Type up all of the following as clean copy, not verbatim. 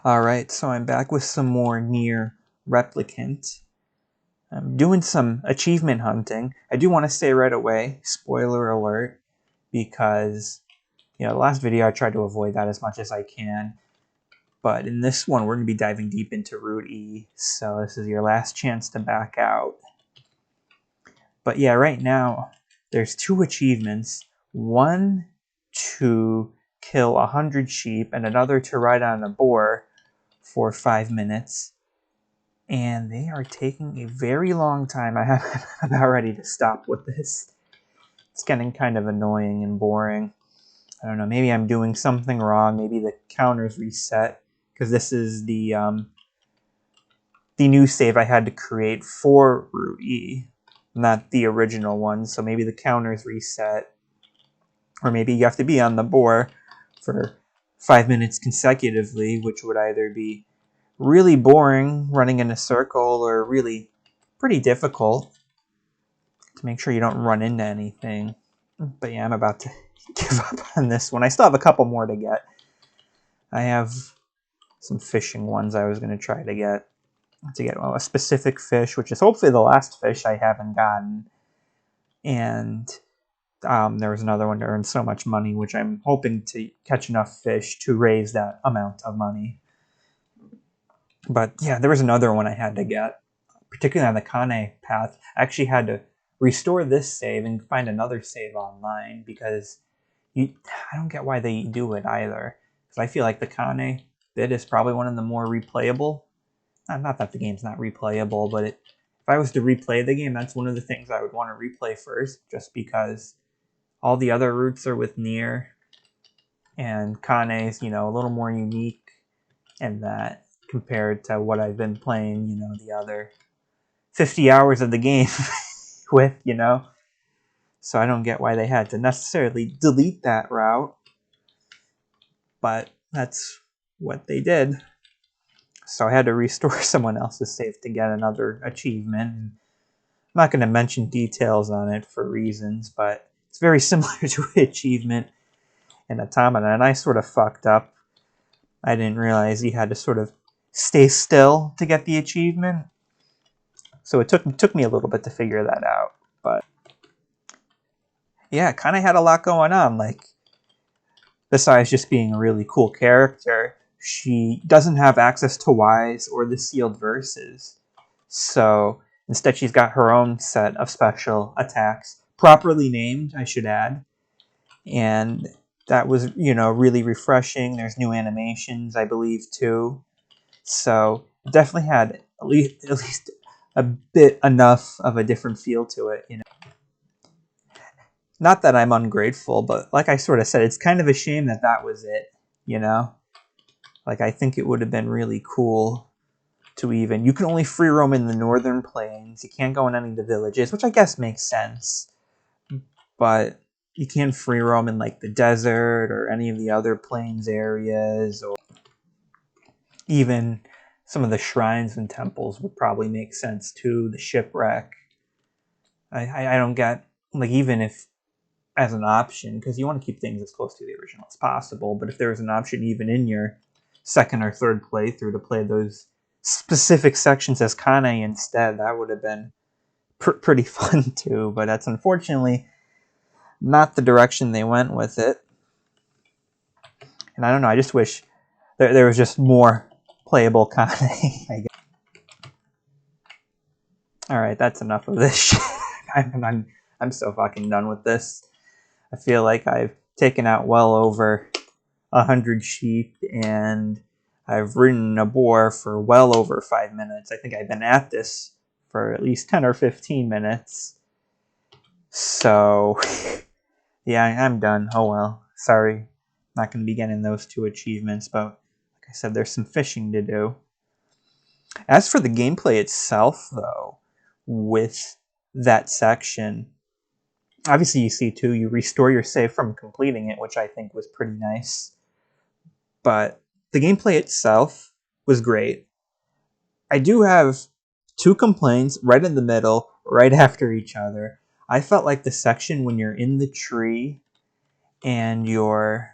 Alright, so I'm back with some more Nier Replicant. I'm doing some achievement hunting. I do want to say right away, spoiler alert, because, the last video I tried to avoid that as much as I can. But in this one, we're going to be diving deep into Route E, so this is your last chance to back out. But yeah, right now, there's 2 achievements. One to kill 100 sheep, and another to ride on a boar for 5 minutes, and they are taking a very long time. I'm about ready to stop with this. It's getting kind of annoying and boring. I don't know, maybe I'm doing something wrong. Maybe the counter's reset, because this is the new save I had to create for Route E, not the original one. So maybe the counter's reset, or maybe you have to be on the boar for 5 minutes consecutively, which would either be really boring, running in a circle, or really pretty difficult to make sure you don't run into anything. But yeah, I'm about to give up on this one. I still have a couple more to get. I have some fishing ones I was going to try to get. A specific fish, which is hopefully the last fish I haven't gotten. And there was another one to earn so much money, which I'm hoping to catch enough fish to raise that amount of money. But yeah, there was another one I had to get, particularly on the Kane path. I actually had to restore this save and find another save online, because I don't get why they do it either. Because I feel like the Kane bit is probably one of the more replayable. Not that the game's not replayable, but if I was to replay the game, that's one of the things I would want to replay first, just because all the other routes are with Nier, and Kane's, a little more unique in that, compared to what I've been playing, the other 50 hours of the game with, So I don't get why they had to necessarily delete that route, but that's what they did. So I had to restore someone else's save to get another achievement. I'm not going to mention details on it for reasons, but it's very similar to an achievement in Automata, and I sort of fucked up. I didn't realize you had to sort of stay still to get the achievement. So it took me a little bit to figure that out. But yeah, it kind of had a lot going on. Like, besides just being a really cool character, she doesn't have access to Wise or the sealed verses. So instead, she's got her own set of special attacks, properly named, I should add. And that was, really refreshing. There's new animations, I believe, too. So it definitely had at least a bit enough of a different feel to it, Not that I'm ungrateful, but like I sort of said, it's kind of a shame that that was it, Like, I think it would have been really cool to even... You can only free roam in the northern plains. You can't go in any of the villages, which I guess makes sense. But you can't free roam in, like, the desert or any of the other plains areas, or even some of the shrines and temples would probably make sense too. The shipwreck. I don't get, like, even if as an option, because you want to keep things as close to the original as possible, but if there was an option even in your second or third playthrough to play those specific sections as Kane instead, that would have been pretty fun too. But that's unfortunately not the direction they went with it. And I don't know, I just wish there was just more playable Kane, I guess. Alright, that's enough of this shit. I'm so fucking done with this. I feel like I've taken out well over 100 sheep, and I've ridden a boar for well over 5 minutes. I think I've been at this for at least 10 or 15 minutes. So, yeah, I'm done. Oh well. Sorry. Not going to be getting those 2 achievements, but like I said, there's some fishing to do. As for the gameplay itself, though, with that section, obviously you see too, you restore your save from completing it, which I think was pretty nice. But the gameplay itself was great. I do have 2 complaints right in the middle, right after each other. I felt like the section when you're in the tree and you're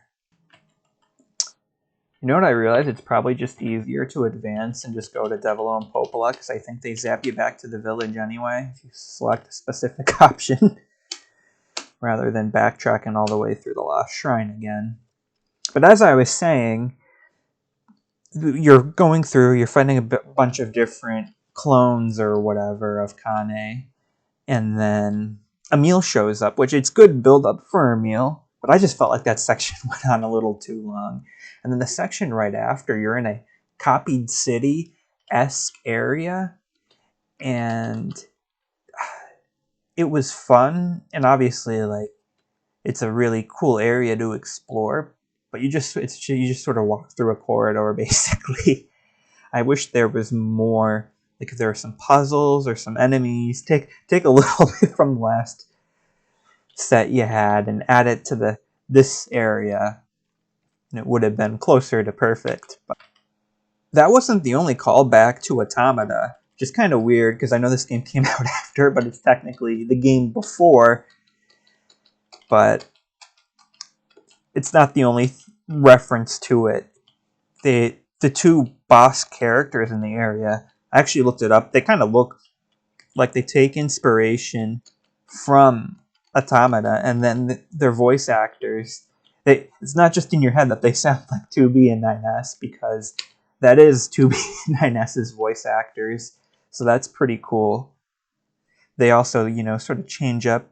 You know what I realized? It's probably just easier to advance and just go to Devilo and Popola, because I think they zap you back to the village anyway if you select a specific option, rather than backtracking all the way through the Lost Shrine again. But as I was saying, you're going through, you're fighting a bunch of different clones or whatever of Kane, and then Emil shows up, which it's good build up for Emil, but I just felt like that section went on a little too long. And then the section right after, you're in a copied city-esque area, and it was fun, and obviously, like, it's a really cool area to explore, but you just sort of walk through a corridor, basically. I wish there was more, like if there were some puzzles or some enemies, take a little bit from the last set you had and add it to this area, and it would have been closer to perfect. But that wasn't the only callback to Automata. Just kind of weird, because I know this game came out after, but it's technically the game before. But it's not the only reference to it. The two boss characters in the area, I actually looked it up. They kind of look like they take inspiration from Automata, and then their voice actors. It's not just in your head that they sound like 2B and 9S, because that is 2B and 9S's voice actors. So that's pretty cool. They also, sort of change up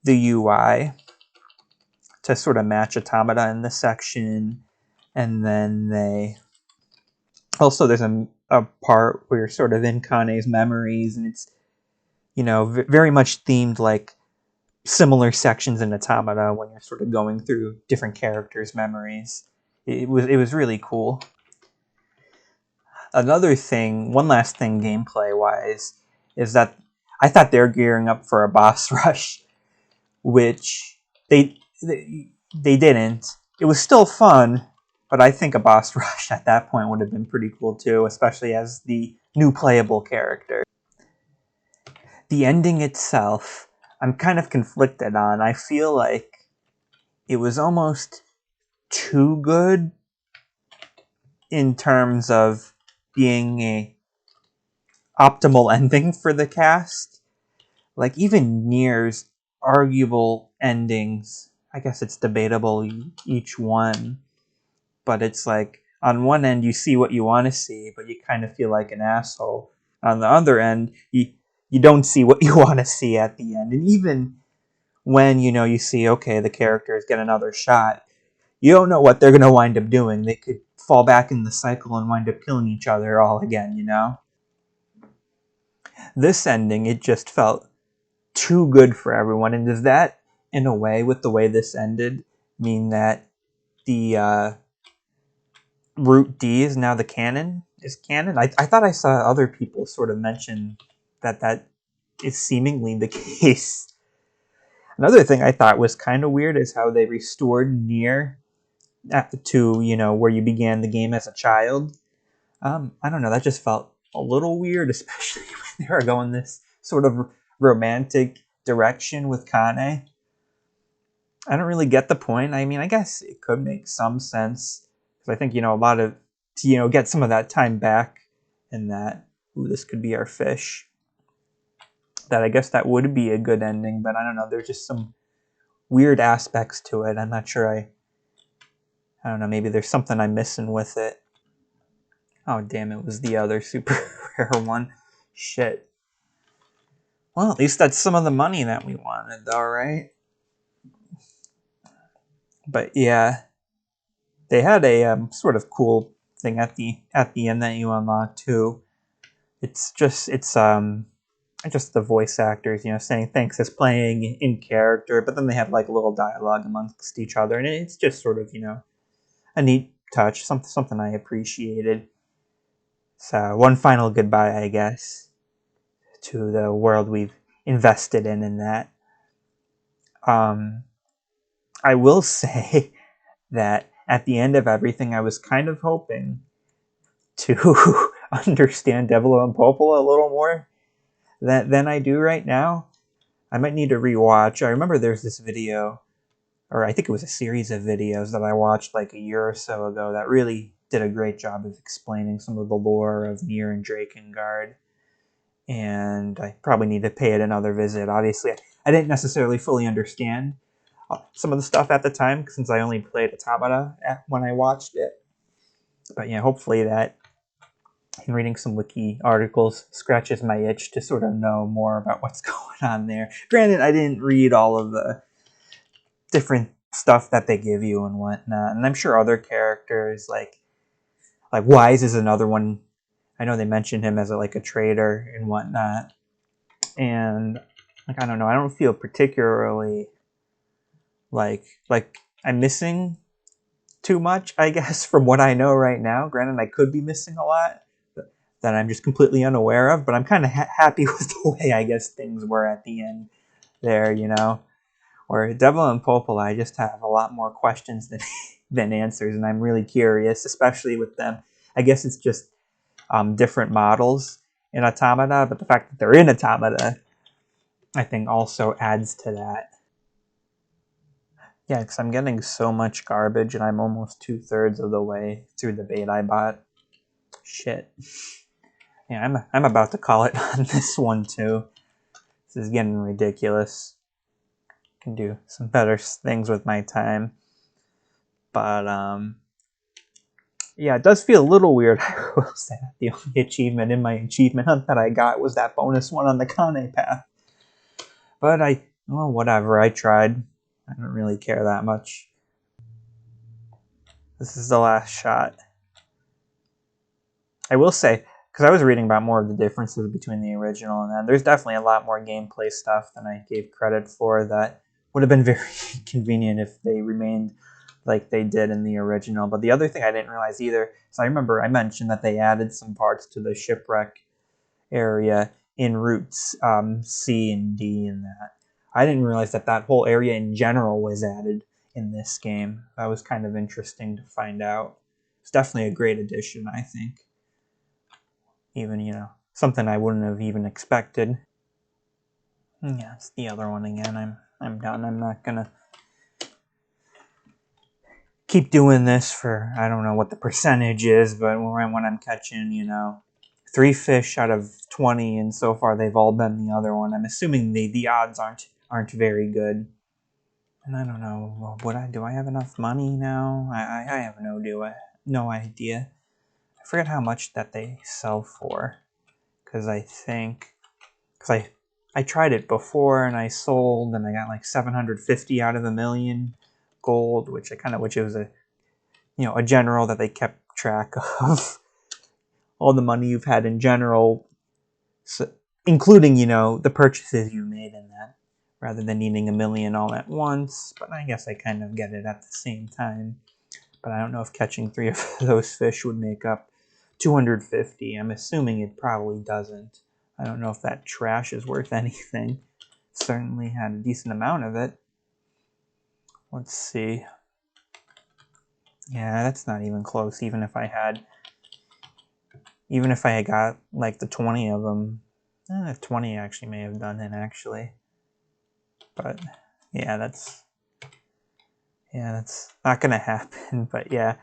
the UI to sort of match Automata in this section. And then there's a part where you're sort of in Kane's memories, and it's, very much themed like similar sections in Automata when you're sort of going through different characters' memories. It was really cool. One last thing gameplay-wise, is that I thought they were gearing up for a boss rush, which they didn't. It was still fun, but I think a boss rush at that point would have been pretty cool too, especially as the new playable character. The ending itself, I'm kind of conflicted on. I feel like it was almost too good in terms of being a optimal ending for the cast. Like, even Nier's arguable endings, I guess it's debatable each one, but it's like, on one end you see what you want to see, but you kind of feel like an asshole. On the other end, you don't see what you want to see at the end. And even when, you see, okay, the characters get another shot, you don't know what they're going to wind up doing. They could fall back in the cycle and wind up killing each other all again, This ending, it just felt too good for everyone. And does that, in a way, with the way this ended, mean that the Route D is now the canon? Is canon? I thought I saw other people sort of mention that is seemingly the case. Another thing I thought was kind of weird is how they restored Nier to, where you began the game as a child. I don't know, that just felt a little weird, especially when they were going this sort of romantic direction with Kane. I don't really get the point. I mean, I guess it could make some sense, because I think, a lot of, to, get some of that time back, and that, ooh, this could be our fish, that I guess that would be a good ending, but I don't know, there's just some weird aspects to it. I'm not sure I don't know, maybe there's something I'm missing with it. Oh, damn, it was the other super rare one. Shit. Well, at least that's some of the money that we wanted, though, right? But yeah, they had a sort of cool thing at the end that you unlock too. It's just the voice actors, saying thanks as playing in character, but then they have like a little dialogue amongst each other, and it's just sort of a neat touch, something I appreciated. So one final goodbye, I guess, to the world we've invested in that. I will say that at the end of everything, I was kind of hoping to understand Devilo and Popola a little more than I do right now. I might need to rewatch. I remember there's this video or I think it was a series of videos that I watched like a year or so ago that really did a great job of explaining some of the lore of Nier and Drakengard. And I probably need to pay it another visit. Obviously, I didn't necessarily fully understand some of the stuff at the time since I only played Automata when I watched it. But yeah, hopefully that and reading some wiki articles scratches my itch to sort of know more about what's going on there. Granted, I didn't read all of the different stuff that they give you and whatnot, and I'm sure other characters like Wise is another one. I know they mentioned him as like a traitor and whatnot, and like I don't know, I don't feel particularly like I'm missing too much, I guess, from what I know right now. Granted, I could be missing a lot that I'm just completely unaware of, but I'm kind of happy with the way I guess things were at the end there, you know. Or Devil and Popol, I just have a lot more questions than than answers, and I'm really curious, especially with them. I guess it's just different models in Automata, but the fact that they're in Automata, I think, also adds to that. Yeah, because I'm getting so much garbage, and I'm almost 2/3 of the way through the bait I bought. Shit. Yeah, I'm about to call it on this one too. This is getting ridiculous. Can do some better things with my time, but yeah, it does feel a little weird. I will say that the only achievement in my achievement hunt that I got was that bonus one on the Kane path. But well, whatever. I tried. I don't really care that much. This is the last shot. I will say, because I was reading about more of the differences between the original and that, there's definitely a lot more gameplay stuff than I gave credit for that would have been very convenient if they remained like they did in the original. But the other thing I didn't realize either, so I remember I mentioned that they added some parts to the shipwreck area in routes C and D and that. I didn't realize that that whole area in general was added in this game. That was kind of interesting to find out. It's definitely a great addition, I think. Even, you know, something I wouldn't have even expected. Yeah, it's the other one again. I'm done. I'm not gonna keep doing this for, I don't know what the percentage is, but when I'm catching, you know, 3 fish out of 20, and so far they've all been the other one. I'm assuming the odds aren't very good. And I don't know, do I have enough money now? I have no idea. I forget how much that they sell for, because I tried it before and I sold and I got like 750 out of a million gold, which it was a general that they kept track of all the money you've had in general, so, including the purchases you made in that, rather than needing a million all at once. But I guess I kind of get it at the same time. But I don't know if catching 3 of those fish would make up 250. I'm assuming it probably doesn't. I don't know if that trash is worth anything. Certainly had a decent amount of it. Let's see. Yeah, that's not even close. Even if I had got like the 20 of them, 20 actually may have done it actually. But yeah, that's not gonna happen. But yeah,